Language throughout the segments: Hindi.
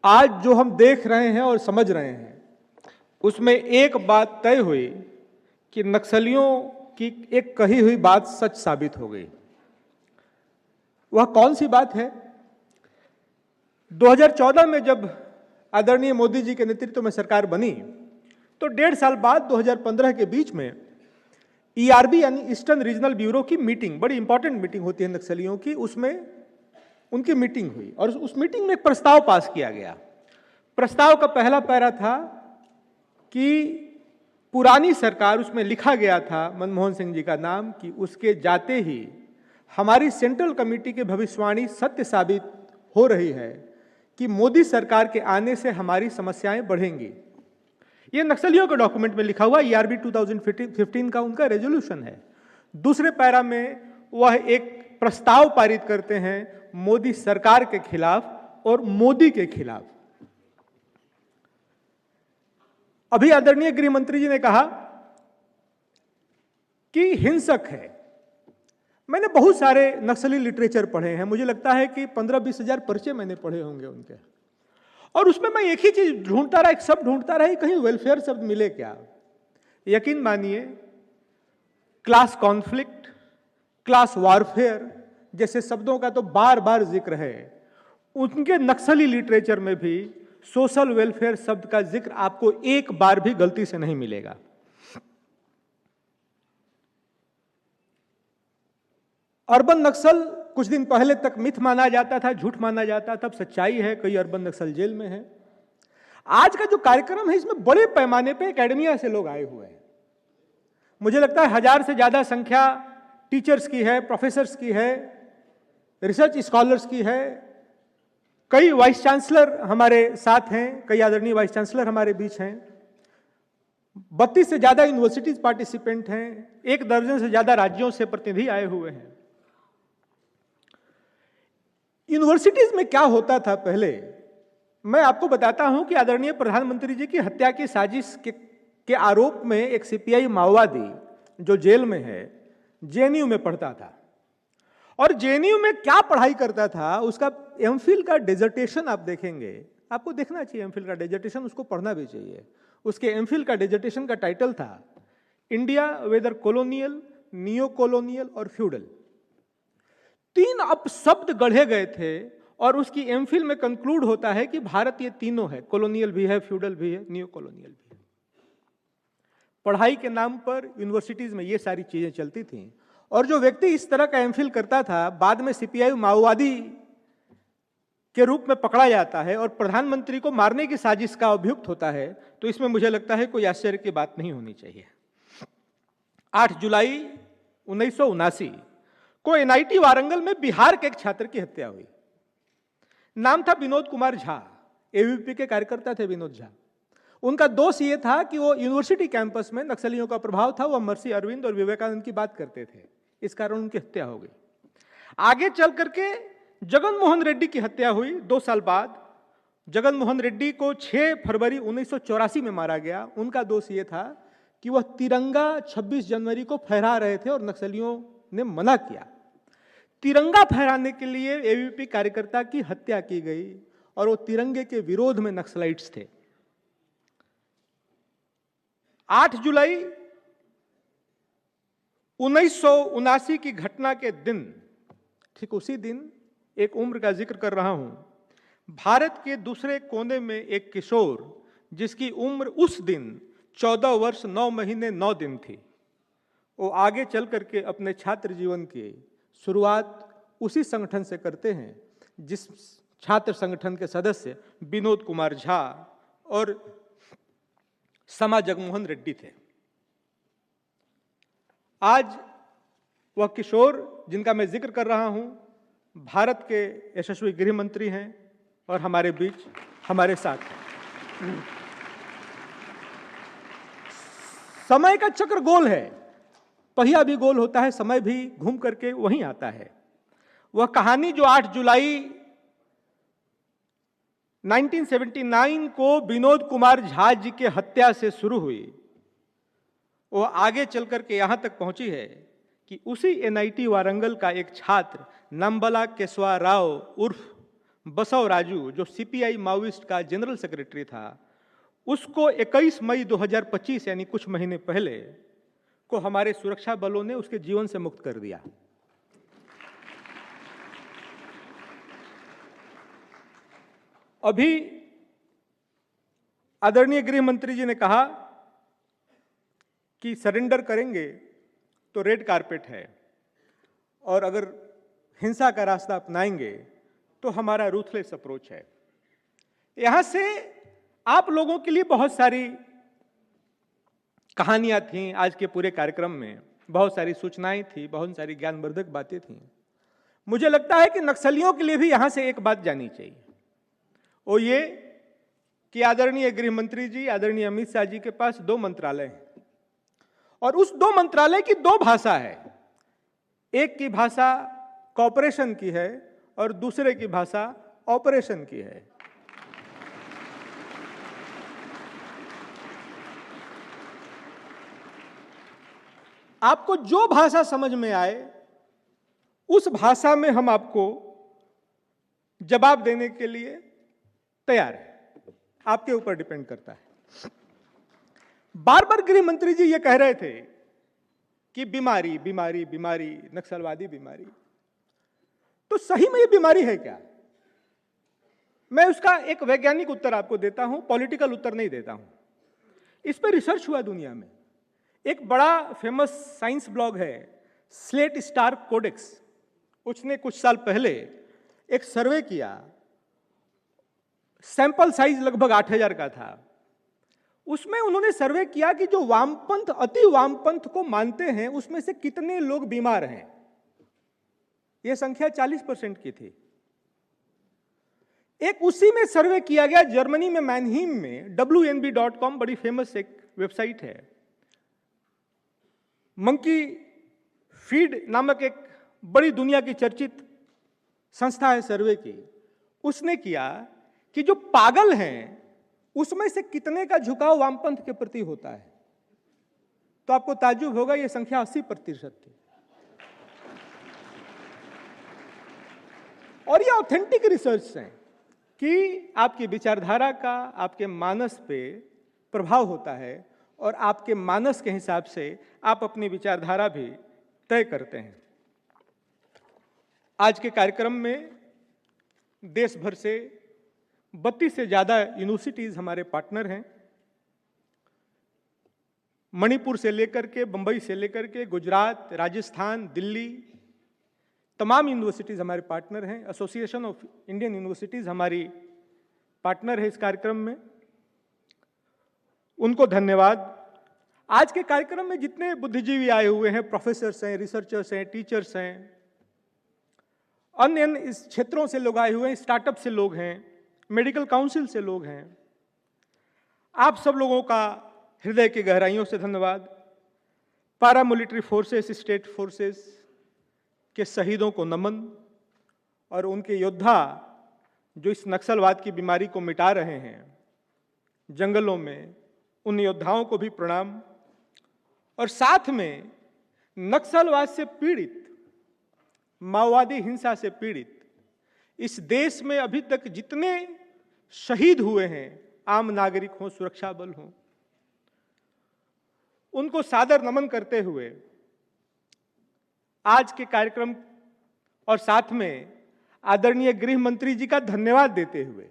आज जो हम देख रहे हैं और समझ रहे हैं उसमें एक बात तय हुई कि नक्सलियों की एक कही हुई बात सच साबित हो गई। वह कौन सी बात है? 2014 में जब आदरणीय मोदी जी के नेतृत्व में सरकार बनी तो 1.5 साल बाद 2015 के बीच में ईआरबी यानी ईस्टर्न रीजनल ब्यूरो की मीटिंग, बड़ी इंपॉर्टेंट मीटिंग होती है नक्सलियों की, उसमें उनकी मीटिंग हुई और उस मीटिंग में एक प्रस्ताव पास किया गया। प्रस्ताव का पहला पैरा था कि पुरानी सरकार, उसमें लिखा गया था मनमोहन सिंह जी का नाम, कि उसके जाते ही हमारी सेंट्रल कमेटी की भविष्यवाणी सत्य साबित हो रही है कि मोदी सरकार के आने से हमारी समस्याएं बढ़ेंगी। यह नक्सलियों के डॉक्यूमेंट में लिखा हुआ ईआरबी 2015 का उनका रेजोल्यूशन है। दूसरे पैरा में वह एक प्रस्ताव पारित करते हैं मोदी सरकार के खिलाफ और मोदी के खिलाफ। अभी आदरणीय गृह मंत्री जी ने कहा कि हिंसक है। मैंने बहुत सारे नक्सली लिटरेचर पढ़े हैं, मुझे लगता है कि 15-20 हजार पर्चे मैंने पढ़े होंगे उनके, और उसमें मैं एक ही चीज ढूंढता रहा, एक शब्द ढूंढता रहा, कहीं वेलफेयर शब्द मिले क्या। यकीन मानिए, क्लास कॉन्फ्लिक्ट, क्लास वॉरफेयर जैसे शब्दों का तो बार बार जिक्र है। उनके नक्सली लिटरेचर में भी सोशल वेलफेयर शब्द का जिक्र आपको एक बार भी गलती से नहीं मिलेगा। अर्बन नक्सल कुछ दिन पहले तक मिथ माना जाता था, झूठ माना जाता था, अब सच्चाई है, कई अर्बन नक्सल जेल में है। आज का जो कार्यक्रम है इसमें बड़े पैमाने पे एकेडमिया से लोग आए हुए हैं। मुझे लगता है 1000 से ज्यादा संख्या टीचर्स की है, प्रोफेसर्स की है, रिसर्च स्कॉलर्स की है। कई वाइस चांसलर हमारे साथ हैं, कई आदरणीय वाइस चांसलर हमारे बीच हैं। 32 से ज्यादा यूनिवर्सिटीज पार्टिसिपेंट हैं, 1 दर्जन से ज्यादा राज्यों से प्रतिनिधि आए हुए हैं। यूनिवर्सिटीज में क्या होता था पहले, मैं आपको बताता हूं कि आदरणीय प्रधानमंत्री जी की हत्या की साजिश के आरोप में एक सीपीआई माओवादी जो जेल में है, जेएनयू में पढ़ता था। और जेएनयू में क्या पढ़ाई करता था, उसका एमफिल का डिसर्टेशन आप देखेंगे, आपको देखना चाहिए एमफिल का डिसर्टेशन, उसको पढ़ना भी चाहिए। उसके एमफिल का डिसर्टेशन का टाइटल था India whether colonial, neo colonial और फ्यूडल। 3 अपशब्द गढ़े गए थे और उसकी एमफिल में कंक्लूड होता है कि भारत ये तीनों है, कॉलोनियल भी है, फ्यूडल भी है, नियो कॉलोनियल भी है। पढ़ाई के नाम पर यूनिवर्सिटीज में ये सारी चीजें चलती थीं। और जो व्यक्ति इस तरह का एमफिल करता था, बाद में सीपीआई माओवादी के रूप में पकड़ा जाता है और प्रधानमंत्री को मारने की साजिश का अभियुक्त होता है, तो इसमें मुझे लगता है कोई आश्चर्य की बात नहीं होनी चाहिए। 8 जुलाई 1979 को एनआईटी वारंगल में बिहार के एक छात्र की हत्या हुई। नाम था विनोद कुमार झा, एबीवीपी के कार्यकर्ता थे विनोद झा। उनका दोष यह था कि वो यूनिवर्सिटी कैंपस में नक्सलियों का प्रभाव था, वह महर्षि अरविंद और विवेकानंद की बात करते थे, इस कारण उनकी हत्या हो गई। आगे चल करके जगन मोहन रेड्डी की हत्या हुई 2 साल बाद। जगन मोहन रेड्डी को 6 फरवरी 1984 में मारा गया। उनका दोष यह था कि वह तिरंगा 26 जनवरी को फहरा रहे थे और नक्सलियों ने मना किया। तिरंगा फहराने के लिए एबीवीपी कार्यकर्ता की हत्या की गई और वो तिरंगे के विरोध में नक्सलाइट्स थे। 8 जुलाई 1979 की घटना के दिन, ठीक उसी दिन, एक उम्र का जिक्र कर रहा हूं, भारत के दूसरे कोने में एक किशोर जिसकी उम्र उस दिन 14 वर्ष 9 महीने 9 दिन थी, वो आगे चल करके अपने छात्र जीवन की शुरुआत उसी संगठन से करते हैं जिस छात्र संगठन के सदस्य विनोद कुमार झा और समा जगमोहन रेड्डी थे। आज वह किशोर जिनका मैं जिक्र कर रहा हूं, भारत के यशस्वी गृह मंत्री हैं और हमारे बीच, हमारे साथ हैं। समय का चक्र गोल है, पहिया भी गोल होता है, समय भी घूम करके वहीं आता है। वह कहानी जो 8 जुलाई 1979 को विनोद कुमार झा जी के हत्या से शुरू हुई, वो आगे चल करके यहां तक पहुंची है कि उसी एनआईटी वारंगल का एक छात्र नंबला केशवा राव उर्फ बसव राजू, जो सीपीआई माओइस्ट का जनरल सेक्रेटरी था, उसको 21 मई 2025 यानी कुछ महीने पहले को हमारे सुरक्षा बलों ने उसके जीवन से मुक्त कर दिया। अभी आदरणीय गृह मंत्री जी ने कहा कि सरेंडर करेंगे तो रेड कारपेट है, और अगर हिंसा का रास्ता अपनाएंगे तो हमारा रूथलेस अप्रोच है। यहां से आप लोगों के लिए बहुत सारी कहानियां थीं, आज के पूरे कार्यक्रम में बहुत सारी सूचनाएं थी, बहुत सारी ज्ञानवर्धक बातें थीं। मुझे लगता है कि नक्सलियों के लिए भी यहां से एक बात जानी चाहिए, वो ये कि आदरणीय गृह मंत्री जी, आदरणीय अमित शाह जी के पास 2 मंत्रालय हैं, और उस 2 मंत्रालय की 2 भाषा है। एक की भाषा कॉपरेशन की है और दूसरे की भाषा ऑपरेशन की है। आपको जो भाषा समझ में आए उस भाषा में हम आपको जवाब देने के लिए तैयार हैं, आपके ऊपर डिपेंड करता है। बार बार गृह मंत्री जी ये कह रहे थे कि बीमारी बीमारी बीमारी, नक्सलवादी बीमारी, तो सही में ये बीमारी है क्या? मैं उसका एक वैज्ञानिक उत्तर आपको देता हूं, पॉलिटिकल उत्तर नहीं देता हूं। इस पर रिसर्च हुआ दुनिया में। एक बड़ा फेमस साइंस ब्लॉग है स्लेट स्टार कोडेक्स, उसने कुछ साल पहले एक सर्वे किया, सैंपल साइज लगभग 8000 का था। उसमें उन्होंने सर्वे किया कि जो वामपंथ, अति वामपंथ को मानते हैं, उसमें से कितने लोग बीमार हैं। यह संख्या 40% की थी। एक उसी में सर्वे किया गया जर्मनी में, मैनहीम में, WNB.com बड़ी फेमस एक वेबसाइट है, मंकी फीड नामक एक बड़ी दुनिया की चर्चित संस्था है सर्वे की। उसने किया कि जो पागल हैं उसमें से कितने का झुकाव वामपंथ के प्रति होता है, तो आपको ताज्जुब होगा, यह संख्या 80% थी। और ये ऑथेंटिक रिसर्च हैं कि आपकी विचारधारा का आपके मानस पे प्रभाव होता है, और आपके मानस के हिसाब से आप अपनी विचारधारा भी तय करते हैं। आज के कार्यक्रम में देश भर से 32 से ज्यादा यूनिवर्सिटीज हमारे पार्टनर हैं। मणिपुर से लेकर के, बंबई से लेकर के, गुजरात, राजस्थान, दिल्ली, तमाम यूनिवर्सिटीज हमारे पार्टनर हैं। एसोसिएशन ऑफ इंडियन यूनिवर्सिटीज हमारी पार्टनर है इस कार्यक्रम में, उनको धन्यवाद। आज के कार्यक्रम में जितने बुद्धिजीवी आए हुए हैं, प्रोफेसर्स हैं, रिसर्चर्स हैं, टीचर्स हैं, अन्य इस क्षेत्रों से लोग आए हुए हैं, स्टार्टअप से लोग हैं, मेडिकल काउंसिल से लोग हैं, आप सब लोगों का हृदय की गहराइयों से धन्यवाद। पैरामिलिट्री फोर्सेस, स्टेट फोर्सेस के शहीदों को नमन, और उनके योद्धा जो इस नक्सलवाद की बीमारी को मिटा रहे हैं जंगलों में, उन योद्धाओं को भी प्रणाम। और साथ में नक्सलवाद से पीड़ित, माओवादी हिंसा से पीड़ित इस देश में अभी तक जितने शहीद हुए हैं, आम नागरिक हों, सुरक्षा बल हों, उनको सादर नमन करते हुए आज के कार्यक्रम और साथ में आदरणीय गृह मंत्री जी का धन्यवाद देते हुए,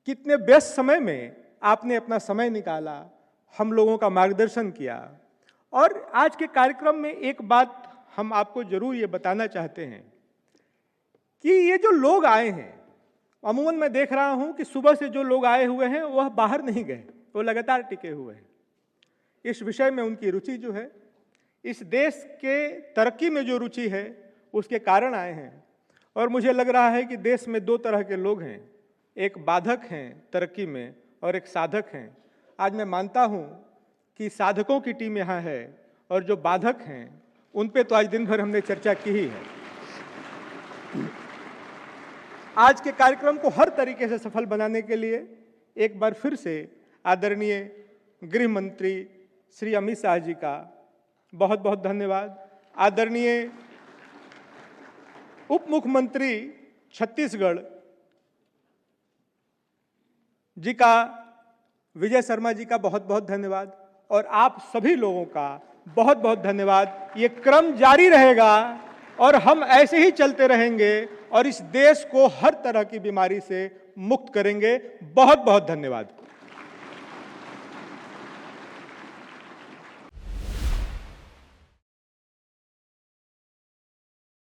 कितने व्यस्त समय में आपने अपना समय निकाला, हम लोगों का मार्गदर्शन किया। और आज के कार्यक्रम में एक बात हम आपको जरूर ये बताना चाहते हैं कि ये जो लोग आए हैं, अमूमन मैं देख रहा हूं कि सुबह से जो लोग आए हुए हैं वह बाहर नहीं गए, वो लगातार टिके हुए हैं। इस विषय में उनकी रुचि जो है, इस देश के तरक्की में जो रुचि है, उसके कारण आए हैं। और मुझे लग रहा है कि देश में 2 तरह के लोग हैं, एक बाधक हैं तरक्की में और एक साधक हैं। आज मैं मानता हूं कि साधकों की टीम यहाँ है, और जो बाधक हैं उन पे तो आज दिन भर हमने चर्चा की ही है। आज के कार्यक्रम को हर तरीके से सफल बनाने के लिए एक बार फिर से आदरणीय गृह मंत्री श्री अमित शाह जी का बहुत बहुत धन्यवाद। आदरणीय उप मुख्यमंत्री छत्तीसगढ़ जी का, विजय शर्मा जी का बहुत बहुत धन्यवाद, और आप सभी लोगों का बहुत बहुत धन्यवाद। ये क्रम जारी रहेगा और हम ऐसे ही चलते रहेंगे और इस देश को हर तरह की बीमारी से मुक्त करेंगे। बहुत बहुत धन्यवाद।